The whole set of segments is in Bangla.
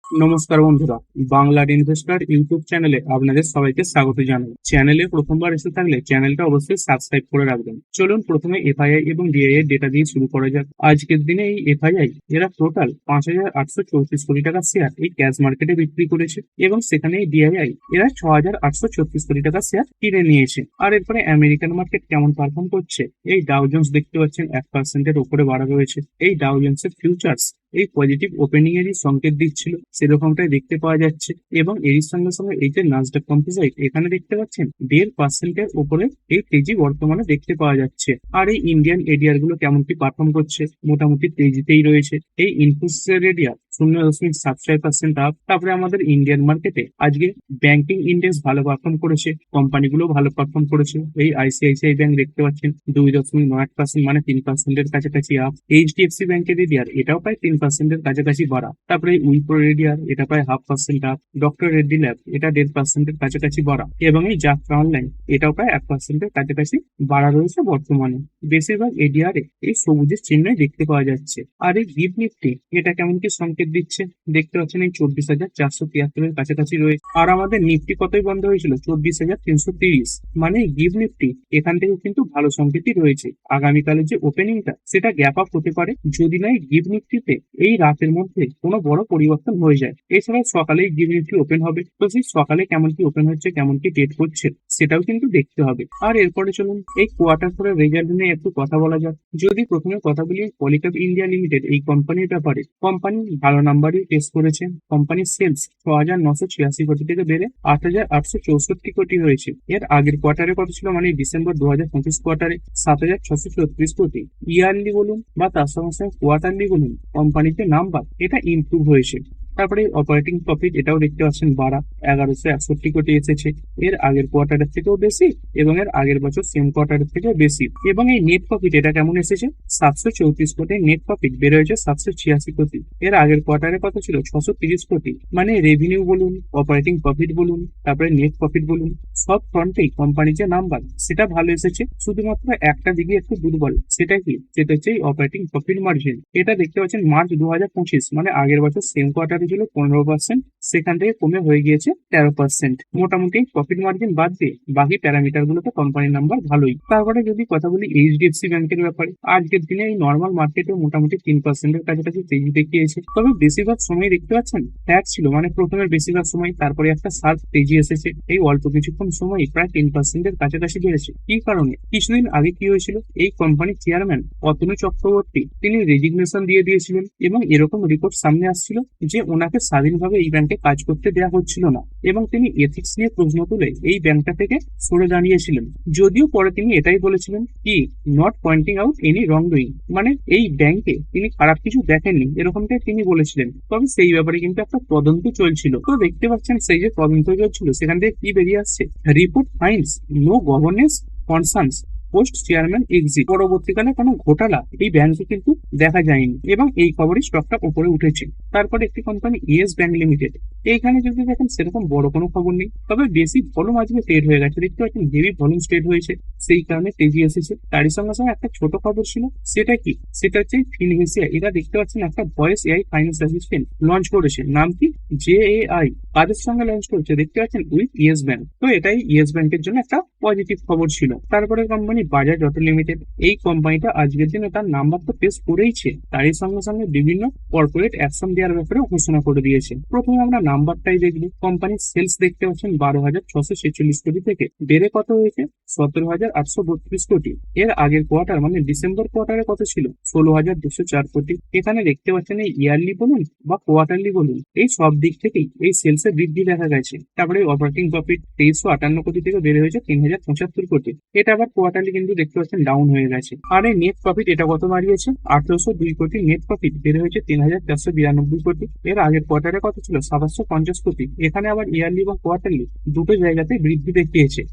নমস্কার বন্ধুরা, বাংলার ইনভেস্টর ইউটিউব চ্যানেলে আপনাদের সবাইকে স্বাগত জানাই। চ্যানেলে প্রথমবার এসে থাকলে চ্যানেলটা অবশ্যই সাবস্ক্রাইব করে রাখবেন। চলুন প্রথমে এফআইআই এবং ডিআই এর ডেটা দিয়ে শুরু করা যাক। আজকের দিনে এই এফআইআই এরা টোটাল 5,834 কোটি টাকা শেয়ার এই ক্যাশ মার্কেটে বিক্রি করেছে এবং সেখানে এই ডিআইআই এরা 6,836 কোটি টাকা শেয়ার কিনে নিয়েছে। আর এরপরে আমেরিকান মার্কেট কেমন পারফর্ম করছে, এই ডাউ জোন্স দেখতে পাচ্ছেন 1% উপরে বাড়া রয়েছে। এই ডাউ জোন্সের ফিউচার্স এই পজিটিভ ওপেনিং এরই সংকেত দিচ্ছিল, সেরকমটাই দেখতে পাওয়া যাচ্ছে। এবং এরই সঙ্গে সঙ্গে এই যে নাসডাক কম্পোজিট এখানে দেখতে পাচ্ছেন 1.5% উপরে এই তেজি বর্তমানে দেখতে পাওয়া যাচ্ছে। আর এই ইন্ডিয়ান এরিয়ার গুলো কেমন কি পারফর্ম করছে, মোটামুটি তেজিতেই রয়েছে। এই ইনফোসিসের এরিয়া 0.76% আপ। তারপরে আমাদের ইন্ডিয়ান মার্কেটে আজকে ব্যাংকিং ইন্ডেক্স ভালো পারফর্ম করেছে, কোম্পানিগুলো ভালো পারফর্ম করেছে। এই আইসিআইসিআই ব্যাংক দেখতে পাচ্ছেন 2.9%, মানে 3% এর কাছাকাছি আপ। এইচডিএফসি ব্যাংকের এরিয়ার এটাও প্রায় 3% এর কাছাকাছি বাড়া। তারপরে উইপ্রো এরিয়ার এটা প্রায় 0.5% আপ। ডক্টর রেড্ডি ল্যাব এটা 1.5% এর কাছাকাছি বাড়া। এবং এই যাত্রা অনলাইন এটাও প্রায় 1% এর কাছাকাছি বাড়া রয়েছে বর্তমানে। বেশিরভাগ এডিআরে এই সবুজের চিহ্নই দেখতে পাওয়া যাচ্ছে। আর এই গিফট নিফটি এটা কেমন কি সংকেত দিচ্ছে দেখতে পাচ্ছেন, এই 24,473 এর কাছাকাছি রয়েছে। আর আমাদের নিফটি কতই বন্ধ হয়েছিল, 24,330। মানে গিফট নিফটি এখান থেকে কিন্তু ভালো সংকেতই রয়েছে। আগামীকালের যে ওপেনিংটা সেটা গ্যাপ আপ হতে পারে, যদি না এই গিফট নিফটিতে এই রাতের মধ্যে কোনো বড় পরিবর্তন হয়ে যায়। এছাড়াও সকালেই গিফট নিফটি ওপেন হবে, তো সেই সকালে কেমন কি ওপেন হচ্ছে, কেমন কি ডেট করছে সেটাও কিন্তু দেখতে হবে। আর এরপরে চলুন এই কোয়ার্টার ফোরের রেজাল্ট নিয়ে একটু কথা বলা যাক। যদি প্রথমে কথা বলি পলিক্যাব ইন্ডিয়া লিমিটেড এই কোম্পানির ব্যাপারে, কোম্পানি ভালো নাম্বারই টেস্ট করেছে। কোম্পানির সেলস 6,986 কোটি থেকে বেড়ে 8,864 কোটি হয়েছে। এর আগের কোয়ার্টারে কত ছিল, মানে ডিসেম্বর 2025 কোয়ার্টারে 7,634 কোটি। ইয়ারলি বলুন বা তার সঙ্গে সঙ্গে কোয়ার্টারলি বলুন, কোম্পানিতে নাম্বার এটা ইমপ্রুভ হয়েছে। তারপরে অপারেটিং প্রফিট এটাও দেখতে পাচ্ছেন বাড়া, 1,161 কোটি এসেছে। এর আগের কোয়ার্টারের থেকেও বেশি এবং এর আগের বছর সেম কোয়ার্টারের থেকেও বেশি। এবং এই নেট প্রফিট এটা কেমন এসেছে, 734 কোটি নেট প্রফিট বেড়ে হয়েছে 786 কোটি। এর আগের কোয়ার্টারে কত ছিল, 630 কোটি। মানে রেভিনিউ বলুন, অপারেটিং প্রফিট বলুন, তারপরে নেট প্রফিট বলুন, সব ফ্রন্টেই কোম্পানির যে নাম্বার সেটা ভালো এসেছে। শুধুমাত্র একটা দিকে একটু দুর্বল, সেটা কি, সেটা হচ্ছে এই অপারেটিং প্রফিট মার্জিন। এটা দেখতে পাচ্ছেন মার্চ 2025, মানে আগের বছর সেম কোয়ার্টারে ছিল 15%, সেখান থেকে কমে হয়ে গিয়েছে 13%। মোটামুটি প্রফিট মার্জিন বাদ দিয়ে বাকি প্যারামিটার গুলোতে কোম্পানির নাম্বার ভালোই। তারপরে যদি কথা বলি এইচডিএফসি ব্যাংকের ব্যাপারে, আজকের দিনে এই নর্মাল মার্কেটে মোটামুটি 3% এর কাছাকাছি তেজি দেখিয়েছে। তবে বেশিরভাগ সময় দেখতে পাচ্ছেন ফ্ল্যাট ছিল, মানে প্রথমের বেশিরভাগ সময়, তারপরে একটা শার্প তেজি এসেছে। এই অল্প কিছুক্ষণ সময় প্রায় 10% এর কাছাকাছি বেড়েছে। কি কারণে, কিছুদিন আগে কি হয়েছিল, এই কোম্পানির চেয়ারম্যান অতনু চক্রবর্তী তিনি রেজিগনেশন দিয়ে দিয়েছিলেন এবং এরকম রিপোর্ট সামনে আসছিল যে ওনাকে স্বাধীনভাবে এই ব্যাংকে কাজ করতে দেওয়া হচ্ছিল না এবং তিনি এথিক্স নিয়ে প্রশ্ন তুলে এই ব্যাংকটা থেকে সরে দাঁড়িয়েছিলেন। যদিও পরে তিনি এটাই বলেছিলেন কি, not pointing out any wrongdoing, মানে এই ব্যাংকে তিনি খারাপ কিছু দেখেননি, এরকমটাই তিনি বলেছিলেন। তবে সেই ব্যাপারে কিন্তু একটা তদন্ত চলছিল। তো দেখতে পাচ্ছেন সেই যে তদন্ত চলছিল সেখান থেকে কি বেরিয়ে আসছে, report finds no governance concerns post chairman exit. পরবর্তীকালে কোনো ঘোটালা এই ব্যাংকে কিন্তু দেখা যায়নি এবং এই খবরই স্টকটা উপরে উঠেছে। তারপরে একটি কোম্পানি ইয়েস ব্যাংক লিমিটেড, এইখানে যদি দেখেন সেরকম বড় কোনো খবর নেই, তবে বেশি ভলিউম আজকে ট্রেড হয়ে গেছে। দেখতে পাচ্ছেন হেভি ভলিউম ট্রেড হয়েছে, সেই কারণে তেজি এসেছে। তারই সঙ্গে সঙ্গে একটা ছোট খবর ছিল, সেটা কি, সেটা হচ্ছে ফিনহেসিয়া এটা দেখতে পাচ্ছেন একটা voice AI finance assistant launch করেছে। নাম কি, জেএআই। কাদের সঙ্গে লঞ্চ করেছে দেখতে পাচ্ছেন, উইথ ইয়েস ব্যাংক। তো এটাই ইয়েস ব্যাংকের জন্য একটা পজিটিভ খবর ছিল। তারপরে কোম্পানি বাজাজ অটো লিমিটেড, এই কোম্পানিটা আজকের দিনে তার নাম্বার তো পেশ করেইছে, তারই সঙ্গে সঙ্গে বিভিন্ন কর্পোরেট অ্যাকশন দেওয়ার ব্যাপারে ঘোষণা করে দিয়েছে। প্রথমে আমরা নাম্বারটাই দেখবো। কোম্পানির সেলস দেখতে পাচ্ছেন 12,646 কোটি থেকে বেড়ে কত হয়েছে, 17,832 কোটি। এর আগের কোয়ার্টার মানে ডিসেম্বর কোয়ার্টারে কত ছিল, 16,204 কোটি। এখানে দেখতে পাচ্ছেন এই ইয়ারলি বলুন বা কোয়ার্টারলি বলুন, এই সব দিক থেকেই এই সেলসের বৃদ্ধি দেখা গেছে। তারপরে অপারেটিং প্রফিট 2358 কোটি থেকে বেড়ে হয়েছে 3,075 কোটি। এটা আবার কোয়ার্টারলি কিন্তু দেখতে পাচ্ছেন ডাউন হয়ে গেছে। আর এই নেট প্রফিট এটা কত বাড়িয়েছে, 1,802 কোটি নেট প্রফিট বেড়ে হয়েছে 3,492 কোটি। এর আগের কোয়ার্টারে কত ছিল, 750 কোটি। এখানে আবার ইয়ারলি বা কোয়ার্টারলি দুটো জায়গাতে বৃদ্ধি দেখিয়েছে।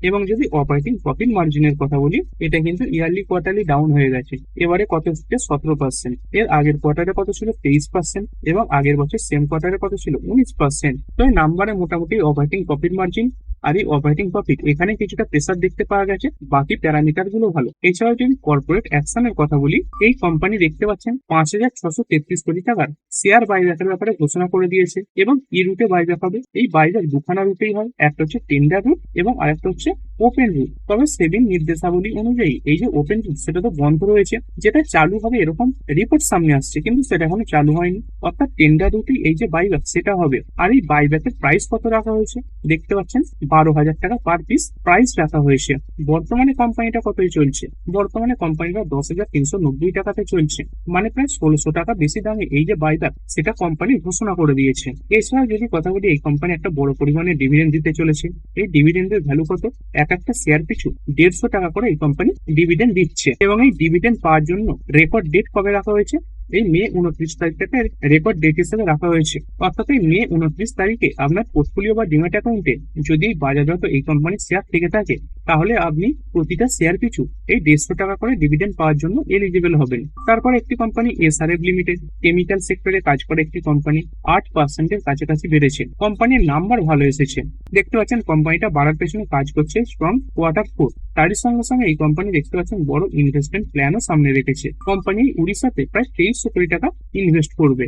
এবং যদি অপারেটিং প্রফিট মার্জিনের কথা বলি, এটা কিন্তু ইয়ারলি কোয়ার্টারলি ডাউন হয়ে গেছে। এবারে কত হচ্ছে, 17%। এর আগের কোয়ার্টারে কত ছিল, 23%। এবং আগের বছর সেম কোয়ার্টারে কত ছিল, 19%। তো এই নাম্বারে মোটামুটি অপারেটিং প্রফিট মার্জিন আর এই অপারেটিং প্রফিট এখানে কিছুটা প্রেসার দেখতে পাওয়া গেছে, বাকি প্যারামিটার গুলো ভালো। এছাড়াও যদি কর্পোরেট অ্যাকশনের কথা বলি, এই কোম্পানি দেখতে পাচ্ছেন 5,633 কোটি টাকার শেয়ার বাইব্যাকের ব্যাপারে ঘোষণা করে দিয়েছে। এবং কি রুটে বাইব্যাক হবে? এই বাইব্যাক দুখানা রুটেই হয়, একটা হচ্ছে টেন্ডার রুট এবং আরেকটা হচ্ছে ওপেন রুট। তবে সেবিং নির্দেশাবলী অনুযায়ী এই যে ওপেন রুট সেটা তো বন্ধ রয়েছে, যেটা চালু হবে এরকম রিপোর্ট সামনে আসছে, কিন্তু সেটা এখনো চালু হয়নি। অর্থাৎ টেন্ডার রুটে এই যে বাইব্যাক সেটা হবে। আর এই বাইব্যাকের প্রাইস কত রাখা হয়েছে দেখতে পাচ্ছেন, 12,000 টাকা পার পিস প্রাইস রাখা হয়েছে। বর্তমানে কোম্পানিটা কতই চলছে? বর্তমানে কোম্পানিটা 10,390 টাকাতে চলছে, মানে প্রায় 1600 টাকা বেশি দামে এই যে বাইব্যাক সেটা কোম্পানি ঘোষণা করে দিয়েছে। এছাড়া যদি কথা বলি, এই কোম্পানি একটা বড় পরিমাণে ডিভিডেন্ড দিতে চলেছে। এই ডিভিডেন্ডের ভ্যালু কত? এক একটা শেয়ার পিছু 150 টাকা করে এই কোম্পানি ডিভিডেন্ড দিচ্ছে। এবং এই ডিভিডেন্ড পাওয়ার জন্য রেকর্ড ডেট কবে রাখা হয়েছে? এই মে 29 তারিখটাকে রেকর্ড ডেট হিসেবে রাখা হয়েছে। অর্থাৎ এই মে 29 তারিখে আপনার পোর্টফোলিও বা ডিম্যাট অ্যাকাউন্টে যদি বাজারজাত এই কোম্পানির শেয়ার থেকে থাকে, তাহলে আপনি প্রতিটা শেয়ার পিছু এই 150 টাকা করে ডিভিডেন্ড পাওয়ার জন্য এলিজিবল হবেন। তারপর একটি কোম্পানি এসআরএফ লিমিটেড, কেমিক্যাল সেক্টরে কাজ করে একটি কোম্পানি, 8% কাছাকাছি বেড়েছে। কোম্পানির নাম্বার ভালো এসেছে। দেখতে পাচ্ছেন কোম্পানিটা বাড়ার পেছনে কাজ করছে স্ট্রং Q4। তারই সঙ্গে সঙ্গে এই কোম্পানি দেখতে পাচ্ছেন বড় ইনভেস্টমেন্ট প্ল্যানও সামনে রেখেছে। কোম্পানি উড়িষ্যাতে প্রায় 2300 কোটি টাকা ইনভেস্ট করবে।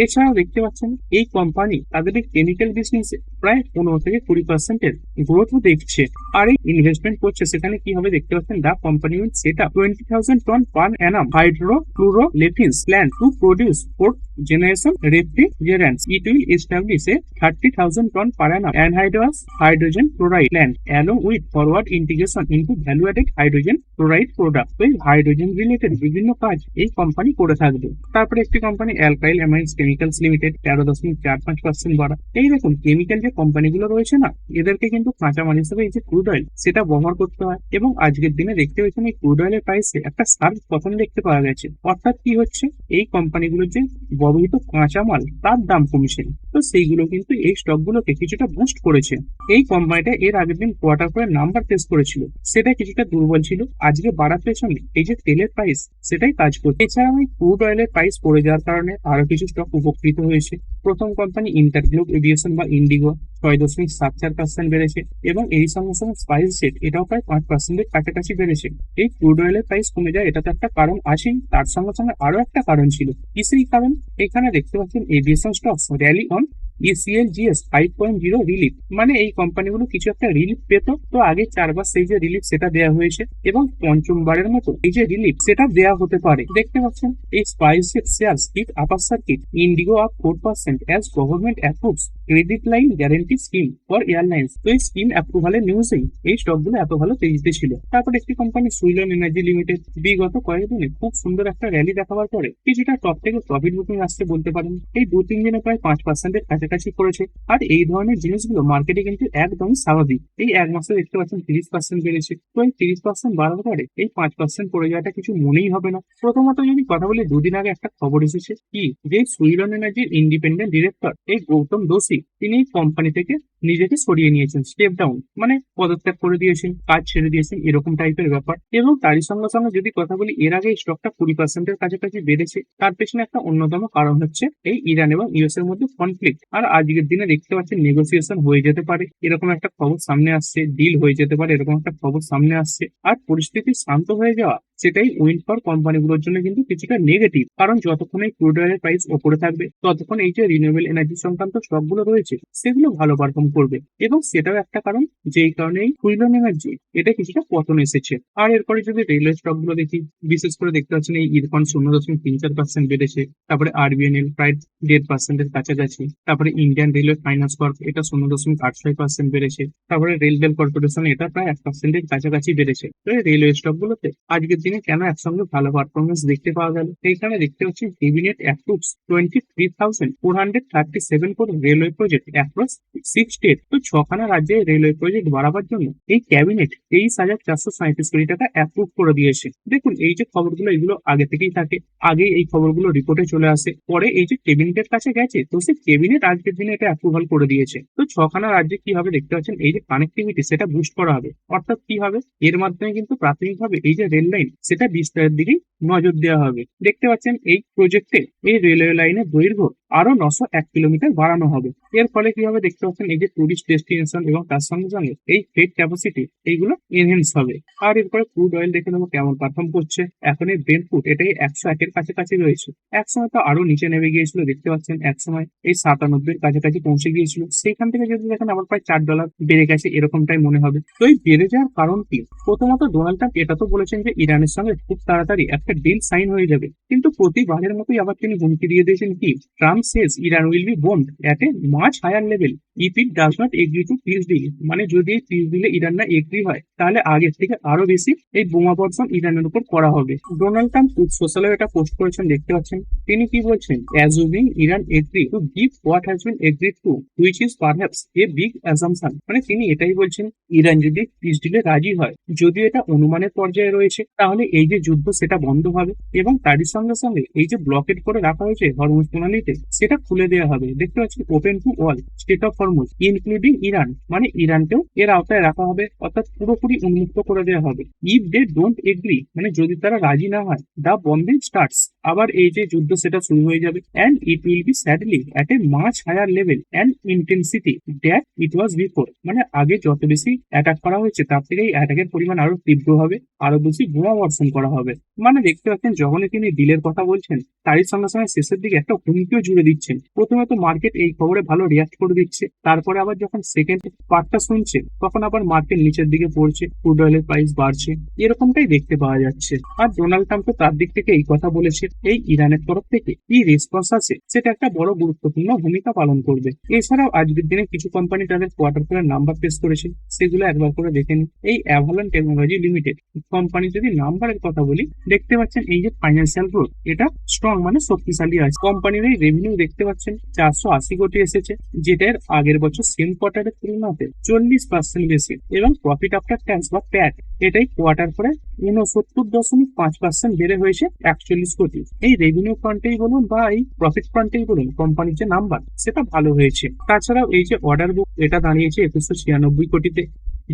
এছাড়াও দেখতে পাচ্ছেন এই কোম্পানি তাদের এই কেমিক্যাল বিজনেসে প্রায় 15 থেকে 20% গ্রোথও দেখছে। আর এই ইনভেস্টমেন্ট করছে সেখানে কি হবে দেখতে পাচ্ছেন, the company will set up 20,000 tonne per annum hydrochloroolefins plant to produce fourth generation refrigerants. It will establish a 30,000 ton per annum anhydrous hydrogen chloride plant along with forward integration into value-added hydrogen chloride product. তো এই হাইড্রোজেন রিলেটেড বিভিন্ন কাজ এই কোম্পানি করে থাকবে। তারপরে একটি company alkyl amines chemicals limited, 13.45% বাড়া। এই দেখুন কেমিক্যাল যে কোম্পানিগুলো রয়েছে না, এদেরকে কিন্তু কাঁচামাল হিসেবে এই যে ক্রুড অয়েল সেটা ব্যবহার করতে হয়। এবং আজকের দিনে দেখতে পাচ্ছেন এই ক্রুড অয়েলের প্রাইসে একটা সার্জ পতন দেখতে পাওয়া গেছে। অর্থাৎ কি হচ্ছে, এই কোম্পানিগুলোর যে ব্যবহৃত কাঁচামাল তার দাম কমছে, তো সেইগুলো কিন্তু এই স্টকগুলোকে কিছুটা বুস্ট করেছে। এই কোম্পানিটা এর আগের দিন কোয়ার্টার পরে নাম্বার টেস্ট করেছিল, সেটা কিছুটা দুর্বল ছিল। আজকে বাড়ার পেছনে এই যে তেলের প্রাইস সেটাই কাজ করছে। এছাড়াও এই ক্রুড অয়েলের প্রাইস পড়ে যাওয়ার কারণে আরো কিছু স্টক উপকৃত হয়েছে। প্রথম কোম্পানি ইন্টারগ্লোব এভিয়েশন বা ইন্ডিগো 6.74% বেড়েছে। এবং এই সঙ্গে সঙ্গে স্পাইস জেট এটাও প্রায় 5% কাছাকাছি বেড়েছে। এই ক্রুড অয়েলের প্রাইস কমে যায়, এটা তো একটা কারণ আছেই, তার সঙ্গে সঙ্গে আরো একটা কারণ ছিল। কি সেই কারণ? এখানে দেখতে পাচ্ছেন aviation stocks rally on ECLGS 5.0 relief, মানে এই কোম্পানিগুলো কিছু একটা রিলিফ পেত, তো আগে 4 বার সেই যে রিলিফ সেটা দেওয়া হয়েছে এবং পঞ্চমবারের মতো এই যে রিলিফ সেটা দেওয়া হতে পারে। দেখতে পাচ্ছেন এই SpiceJet shares hit upper circuit, IndiGo up 4% as government approves credit line guarantee scheme for airlines. তো এই স্কিম অ্যাপ্রুভালের নিউজেই এই স্টকগুলো এত ভালো তেজিতে ছিল। তারপর একটি কোম্পানি সুইলন এনার্জি লিমিটেড, বিগত কয়েকদিনে খুব সুন্দর একটা র্যালি দেখাবার পরে কিছুটা টপ থেকে প্রফিট বুকিং আসছে বলতে পারেন। এই 2-3 দিনে প্রায় 5% কাছাকাছি করেছে। আর এই ধরনের জিনিসগুলো মার্কেটে কিন্তু একদমই স্বাভাবিক। এই এক মাসে দেখতে পাচ্ছেন 30% বেড়েছে। তো এই 30% বাড়ার পরে এই 5% পড়ে যাওয়াটা কিছু মনেই হবে না। প্রথমত যদি কথা বলি, দুদিন আগে একটা খবর এসেছে কি, যে সুইলন এনার্জির ইন্ডিপেন্ডেন্ট ডিরেক্টর এই গৌতম দোষী তিনি কোম্পানি থেকে নিজেকে সরিয়ে নিয়েছেন, স্টেপ ডাউন, মানে পদত্যাগ করে দিয়েছেন, কাজ ছেড়ে দিয়েছেন, এরকম টাইপের ব্যাপার। এবং তারই সঙ্গে সঙ্গে যদি কথা বলি, এর আগে এই স্টকটা 20%-এর কাছাকাছি বেড়েছে। তার পেছনে একটা অন্যতম কারণ হচ্ছে এই ইরান এবং ইউএস এর মধ্যে কনফ্লিক্ট। আর আজকের দিনে দেখতে পাচ্ছেন নেগোসিয়েশন হয়ে যেতে পারে, এরকম একটা খবর সামনে আসছে, ডিল হয়ে যেতে পারে, এরকম একটা খবর সামনে আসছে। আর পরিস্থিতি শান্ত হয়ে যাওয়া সেটাই উইন ফর কোম্পানিগুলোর জন্য কিন্তু কিছুটা নেগেটিভ, কারণ যতক্ষণ এই ক্রুড অয়েলের প্রাইস ওপরে থাকবে ততক্ষণ এই যে রিনিউয়েবল এনার্জি সংক্রান্ত স্টকগুলো রয়েছে সেগুলো ভালো পারফর্ম করবে। এবং সেটাও একটা কারণ যেই কারণে এই সুইলন এনার্জি এটা কিছুটা পতন এসেছে। আর এরপরে যদি রেলওয়ে স্টকগুলো দেখি, বিশেষ করে দেখতে পাচ্ছেন এই ইরকন 0.34% বেড়েছে। তারপরে আরবিএনএল প্রায় 1.5%-এর কাছাকাছি। তারপরে ইন্ডিয়ান রেলওয়ে ফাইন্যান্স কর্প এটা 0.86% বেড়েছে। তারপরে রেলওয়ে কর্পোরেশন এটা প্রায় 1%-এর কাছাকাছি বেড়েছে। তো এই রেলওয়ে স্টকগুলোতে আজকের দিনে কেন একসঙ্গে ভালো পারফরমেন্স দেখতে পাওয়া গেল? এইখানে দেখতে পাচ্ছি ক্যাবিনেট অ্যাপ্রুভস 23,437 কোটি রেলওয়ে প্রজেক্ট অ্যাক্রস 6 স্টেট। তো 6খানা রাজ্যে রেলওয়ে প্রজেক্ট বাড়াবার জন্য এই ক্যাবিনেট 23,437 কোটি টাকা অ্যাপ্রুভ করে দিয়েছে। দেখুন এই যে খবরগুলো এগুলো আগে থেকেই থাকে, আগে এই খবরগুলো রিপোর্টে চলে আসে, পরে এই যে ক্যাবিনেটের কাছে গেছে, তো সেই ক্যাবিনেট আজকের দিনে এটা অ্যাপ্রুভাল করে দিয়েছে। তো 6খানা রাজ্যে কি হবে দেখতে পাচ্ছেন, এই যে কানেক্টিভিটি সেটা বুস্ট করা হবে। অর্থাৎ কি হবে, এর মাধ্যমে কিন্তু প্রাথমিকভাবে এই যে রেল লাইন সেটা বিস্তারের দিকেই নজর দেওয়া হবে। দেখতে পাচ্ছেন এই প্রজেক্টে এই রেলওয়ে লাইনের দৈর্ঘ্য আরো 901 কিলোমিটার বাড়ানো হবে। এর ফলে কি হবে দেখতে পাচ্ছেন, এই যে টুরিস্ট ডেস্টিনেশন এবং তার সঙ্গে সঙ্গে এই ফ্রেট ক্যাপাসিটি এইগুলো এনহেন্স হবে। আর এরপরে ক্রুড অয়েল দেখে নেবো কেমন পারফর্ম করছে। এখন এই ব্রেন্ট ক্রুড এটাই 101-এর কাছাকাছি রয়েছে। একসময় তো আরো নিচে নেমে গিয়েছিল, দেখতে পাচ্ছেন একসময় এই 97-এর কাছাকাছি পৌঁছে গিয়েছিল। সেইখান থেকে যদি দেখেন আবার প্রায় $4 বেড়ে গেছে, এরকমটাই মনে হবে। তো এই বেড়ে যাওয়ার কারণ কি? প্রথমত ডোনাল্ড ট্রাম্প এটা তো বলেছেন যে ইরানের সঙ্গে খুব তাড়াতাড়ি একটা ডিল সাইন হয়ে যাবে, কিন্তু প্রতিবারের মতোই আবার তিনি হুমকি দিয়ে দিয়েছেন কি, Trump says Iran will be bombed at a much higher level if it does not agree to peace deal. মানে যদি এই পিস ডিলে ইরান না এগ্রি হয়, তাহলে আগের থেকে আরো বেশি এই বোমা বর্ষণ ইরানের উপর করা হবে। ডোনাল্ড ট্রাম্প সোশ্যালে এটা পোস্ট করেছেন, দেখতে পাচ্ছেন। তিনি কি বলছেন, অ্যাজুমিং Iran agree to give what has been agreed two, which is perhaps a big assumption. মানে তিনি এটাই বলছেন, ইরান যদি পিস ডিলে রাজি হয়, যদিও এটা অনুমানের পর্যায়ে রয়েছে, তাহলে এই যে যুদ্ধ সেটা বন্ধ হবে এবং তারই সঙ্গে সঙ্গে এই যে ব্লকেড করে রাখা হয়েছে হরমুজ প্রণালীতে, সেটা খুলে দেওয়া হবে। দেখতে পাচ্ছেন open to all state of Hormuz including Iran, মানে ইরানকেও এর আওতায় রাখা হবে, অর্থাৎ পুরোপুরি উন্মুক্ত করে দেওয়া হবে। ইফ দে ডোন্ট এগ্রি, মানে যদি তারা রাজি না হয়, দা বম্বিং স্টার্টস, আবার এই যে যুদ্ধ সেটা শুরু হয়ে যাবে। And it will be sadly at a much higher level and intensity that it was before. মানে আগে যত বেশি অ্যাটাক করা হয়েছে, তার থেকে এই অ্যাটাকের পরিমাণ আরো তীব্র হবে, আরো বেশি বোমা বর্ষণ করা হবে। মানে দেখতে পাচ্ছেন যখনই তিনি ডিলের কথা বলছেন, তারই সঙ্গে সঙ্গে শেষের দিকে একটা হুমকিও জুড়ে দিচ্ছেন। প্রথমে তো মার্কেট এই খবরে ভালো রিয়াক্ট করে দিচ্ছে, তারপরে আবার যখন সেকেন্ড পার্টটা শুনছে, তখন আবার মার্কেট নিচের দিকে পড়ছে, ক্রুড অয়েলের প্রাইস বাড়ছে, এরকমটাই দেখতে পাওয়া যাচ্ছে। আর ডোনাল্ড ট্রাম্প তো তার দিক থেকে এই কথা বলেছে, এই ইরানের তরফ থেকে কি রেসপন্স আছে সেটা একটা বড় গুরুত্বপূর্ণ ভূমিকা পালন করবে। এছাড়াও আজকের দিনে কিছু কোম্পানি তাদের কোয়ার্টার ফোরের নাম্বার পেশ করেছে, সেগুলো একবার করে দেখে নিন। এই অ্যাভালন টেকনোলজি লিমিটেড কোম্পানি যদি নাম্বারের কথা বলি, দেখতে পাচ্ছেন এই যে ফাইন্যান্সিয়াল গ্রোথ এটা স্ট্রং, মানে শক্তিশালী আছে। কোম্পানির এই রেভিনিউ দেখতে পাচ্ছেন 480 কোটি এসেছে, যেটা এর আগের বছর সেম কোয়ার্টারের তুলনাতে 40% বেশি। এবং প্রফিট আফটার ট্যাক্স বা প্যাট এটাই কোয়ার্টার পরে 69.5% বেড়ে হয়েছে 41 কোটি। এই রেভিনিউ ফ্রন্টেই বলুন বা এই প্রফিট ফ্রন্টেই বলুন, কোম্পানির যে নাম্বার সেটা ভালো হয়েছে। তাছাড়াও এই যে অর্ডার বুক এটা দাঁড়িয়েছে 2196 কোটিতে,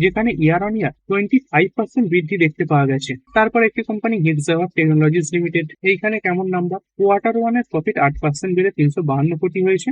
যেখানে ইয়ার অন ইয়ার 25% বৃদ্ধি দেখতে পাওয়া গেছে। তারপর একটি কোম্পানি হেক্সাভার টেকনোলজিস লিমিটেড, এইখানে কেমন নাম্বার, কোয়ার্টার ওয়ানের প্রফিট 8% বেড়ে 352 কোটি হয়েছে।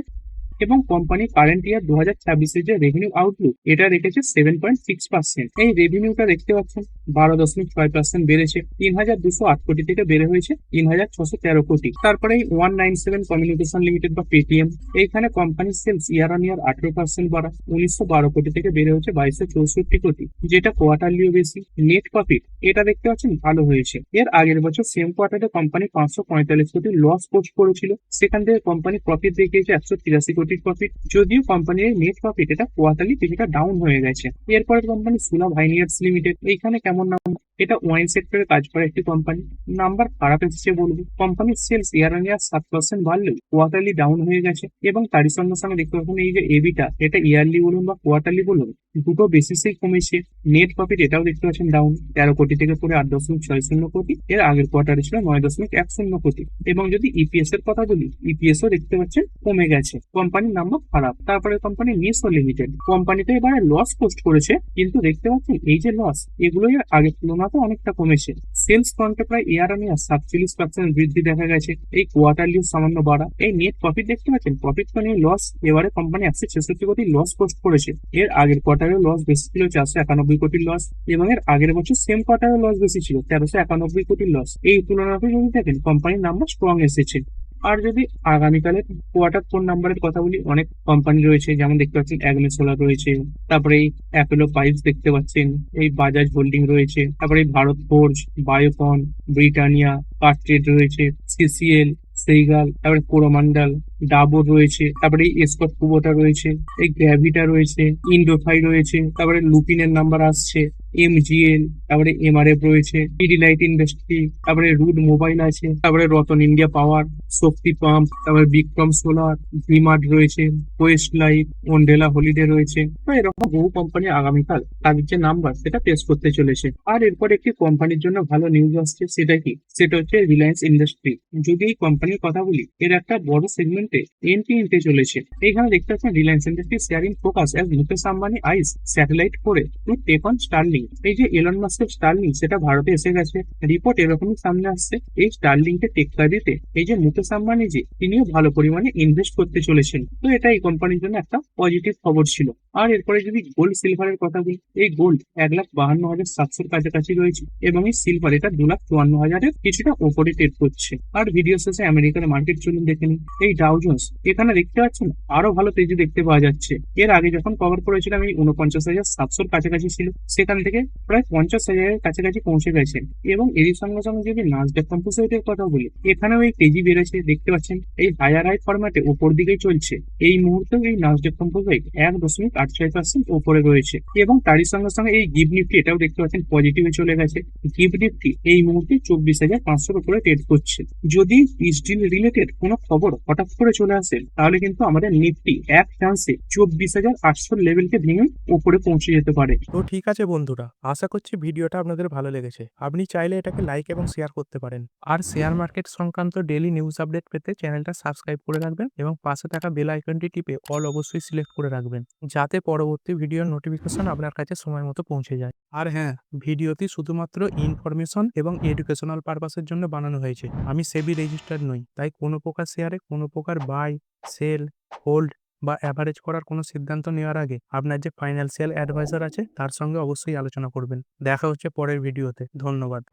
এবং কোম্পানি কারেন্ট ইয়ার 2026-এর যে রেভিনিউ আউটলুক এটা রেখেছে 7.6%। এই রেভিনিউটা দেখতে পাচ্ছেন 12.6% বেড়েছে, 3208 কোটি থেকে বেড়ে হয়েছে 3613 কোটি। তারপরে এই 197 কমিউনিকেশন লিমিটেড বা পেটিএম, এইখানে কোম্পানির সেলস ইয়ার অন ইয়ার 18% বাড়া, 1912 কোটি থেকে বেড়ে হচ্ছে 2264 কোটি, যেটা কোয়ার্টারলিও বেশি। নেট প্রফিট এটা দেখতে পাচ্ছেন ভালো হয়েছে, এর আগের বছর সেম কোয়ার্টারে কোম্পানি 545 কোটি লস পোস্ট করেছিল, সেখান থেকে কোম্পানি প্রফিট দেখিয়েছে 183 কোটি প্রফিট। যদিও কোম্পানির নেট প্রফিট এটা কোয়ার্টারলি কিছুটা ডাউন হয়ে গেছে। এরপরে কোম্পানি সুলা ভাইনিয়ার্স লিমিটেড, এইখানে কেমন নাম, এটা ওয়াইন সেক্টরে কাজ করে একটি কোম্পানি, নাম্বার খারাপ এসেছে বলবো। কোম্পানির সেলস ইয়ার অন ইয়ার 7% বাড়লেও কোয়ার্টারলি ডাউন হয়ে গেছে। এবং তারই সঙ্গে সঙ্গে দেখতে পাচ্ছেন এই যে এবিটা, এটা ইয়ারলি বলুন বা কোয়ার্টারলি বলুন, দুটো বেসিসেই কমেছে। নেট প্রফিট এটাও দেখতে পাচ্ছেন ডাউন, 13 কোটি থেকে পড়ে 8.60 কোটি, এর আগের কোয়ার্টারে ছিল 9.10 কোটি। এবং যদি ইপিএস এর কথা বলি, ইপিএস ও দেখতে পাচ্ছেন কমে গেছে, কোম্পানির নাম্বার খারাপ। তারপরে কোম্পানি মিসো লিমিটেড, কোম্পানিতে এবারে লস পোস্ট করেছে, কিন্তু দেখতে পাচ্ছেন এই যে লস, এগুলো এর আগের তুলনাতে অনেকটা কমেছে। সেলস ফ্রন্টে প্রায় ইয়ার অন ইয়ার 47% বৃদ্ধি দেখা গেছে, এই কোয়ার্টারলি সামান্য বাড়া। এই নেট প্রফিট দেখতে পাচ্ছেন, প্রফিট তো নিয়ে লস, এবারে কোম্পানি 166 কোটি লস পোস্ট করেছে, এর আগের কোয়ার্টারে লস বেশি ছিল 491 কোটির লস, এবং এর আগের বছর সেম কোয়ার্টারে লস বেশি ছিল 1391 কোটির লস। এই তুলনাতে যদি দেখেন কোম্পানির নাম্বার স্ট্রং এসেছে। আর যদি আগামীকালের কোয়ার্টার ফোর নাম্বারের কথা বলি, অনেক কোম্পানি রয়েছে, যেমন দেখতে পাচ্ছেন অ্যাগনি সোলার রয়েছে, তারপরে এই অ্যাপোলো পাইপস দেখতে পাচ্ছেন, এই বাজাজ হোল্ডিং রয়েছে, তারপরে এই ভারত ফোর্জ, বায়োকন, ব্রিটানিয়া, কার্ট্রেড রয়েছে, সিসিএল, সেইগাল, তারপরে কোরোমান্ডাল, ডাবর রয়েছে, তারপরে এই এসকট কুবোটা রয়েছে, এই গ্র্যাভিটা রয়েছে, ইন্ডোফাই রয়েছে, তারপরে লুপিনের নাম্বার আসছে, এমজিএল, তারপরে এমআরএফ রয়েছে, পিডিলাইট ইন্ডাস্ট্রি, তারপরে রুড মোবাইল আছে, তারপরে রতন ইন্ডিয়া পাওয়ার, শক্তি পাম্প, তারপরে বিক্রম সোলার, ভিমার্ট রয়েছে, ওয়েস্ট লাইফ, ওন্ডেলা হলিডে রয়েছে। তো এরকম বহু কোম্পানি আগামীকাল তাদের যে নাম্বার সেটা পেশ করতে চলেছে। আর এরপর একটি কোম্পানির জন্য ভালো নিউজ আসছে, সেটা কি, সেটা হচ্ছে রিলায়েন্স ইন্ডাস্ট্রি। যদি এই কোম্পানির কথা বলি, এর একটা বড় সেগমেন্ট সেগমেন্টে এন্ট্রি নিতে চলেছে। এইখানে দেখতে পাচ্ছেন Reliance industry sharing focus as Mukesh Ambani eyes satellite করে টু টেক অন স্টারলিং। এই যে এলন মাস্কের স্টারলিং সেটা ভারতে এসে গেছে, রিপোর্ট এরকমই সামনে আসছে। এই স্টারলিংকে টেক্কা দিতে এই যে মুকেশ আম্বানি জি তিনিও ভালো পরিমাণে ইনভেস্ট করতে চলেছেন। তো এটা এই কোম্পানির জন্য একটা পজিটিভ খবর ছিল। আর এরপরে যদি গোল্ড সিলভারের কথা বলি, এই গোল্ড 1,52,700 কাছাকাছি রয়েছে এবং এই সিলভার এটা 2,54,000-এর কিছুটা ওপরে ট্রেড করছে। আর ভিডিও শেষে আমেরিকার মার্কেট চলুন দেখে নিন। এই ডাউ জোন্স এখানে দেখতে পাচ্ছেন আরো ভালো তেজি দেখতে পাওয়া যাচ্ছে। এর আগে যখন কভার করেছিলাম এই 49,700-র কাছাকাছি ছিল, সেখান থেকে প্রায় 50,000-এর কাছাকাছি পৌঁছে গেছে। এবং এরই সঙ্গে সঙ্গে যদি নাসডাক কম্পোজিটের কথা বলি, এখানেও এই তেজি বেড়েছে। দেখতে পাচ্ছেন এই হায়ার হাই ফরম্যাটে উপর দিকেই চলছে। এই মুহূর্তেও এই নাসডাক কম্পোজিট 1.86% উপরে রয়েছে। এবং তারই সঙ্গে সঙ্গে এই গিভ নিফটি এটাও দেখতে পাচ্ছেন পজিটিভে চলে গেছে। গিভ নিফটি এই মুহূর্তে 24,500-র উপরে ট্রেড করছে। যদি স্টিল রিলেটেড কোনো খবর হঠাৎ করে চলে আসে, তাহলে কিন্তু আমাদের নিফটি এক চান্সে 24,800 লেভেলকে ভেঙে উপরে পৌঁছে যেতে পারে। তো ঠিক আছে বন্ধুরা, আশা করছি ভিডিওটা আপনাদের ভালো লেগেছে। আপনি চাইলে এটাকে লাইক এবং শেয়ার করতে পারেন। আর শেয়ার মার্কেট সংক্রান্ত ডেইলি নিউজ আপডেট পেতে চ্যানেলটা সাবস্ক্রাইব করে রাখবেন এবং পাশে থাকা বেল আইকনটি টিপে অল অবশ্যই সিলেক্ট করে রাখবেন, যাতে পরবর্তী ভিডিওর নোটিফিকেশন আপনার কাছে সময় মতো পৌঁছে যায়। আর হ্যাঁ, ভিডিওটি শুধুমাত্র ইনফরমেশন এবং এডুকেশনাল পারপাসের জন্য বানানো হয়েছে। আমি সেবি রেজিস্টার্ড নই, তাই কোনো প্রকার শেয়ারে কোনো প্রকার বাই, সেল, হোল্ড বা অ্যাভারেজ করার কোনো সিদ্ধান্ত নেওয়ার আগে আপনার যে ফাইন্যান্সিয়াল অ্যাডভাইজার আছে তার সঙ্গে অবশ্যই আলোচনা করবেন। দেখা হচ্ছে পরের ভিডিওতে। ধন্যবাদ।